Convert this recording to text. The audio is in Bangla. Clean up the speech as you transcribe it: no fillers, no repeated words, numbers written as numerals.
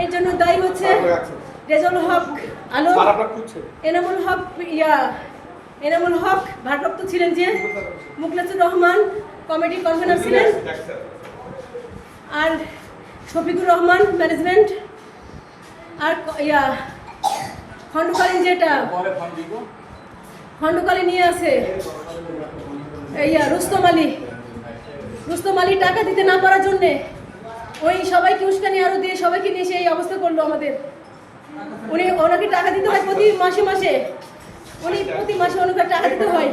এর জন্য দায়ী হচ্ছে রেজাউল হক আলম, এনামুল হক ভারপ্রাপ্ত ছিলেন, যে মুখলেসুর রহমান কমিটির কনভেনর ছিলেন, আর শফিকুর রহমান ম্যানেজমেন্ট, আর খণ্ডকালীন যেটা খণ্ডকালীন নিয়ে আছে রুস্তম আলী টাকা দিতে না পারার জন্যে ওই সবাইকে উস্কানি আরো দিয়ে সবাইকে নিয়ে সেই অবস্থা করলো আমাদের। ওনাকে টাকা দিতে হয় প্রতি মাসে ওনাকে টাকা দিতে হয়।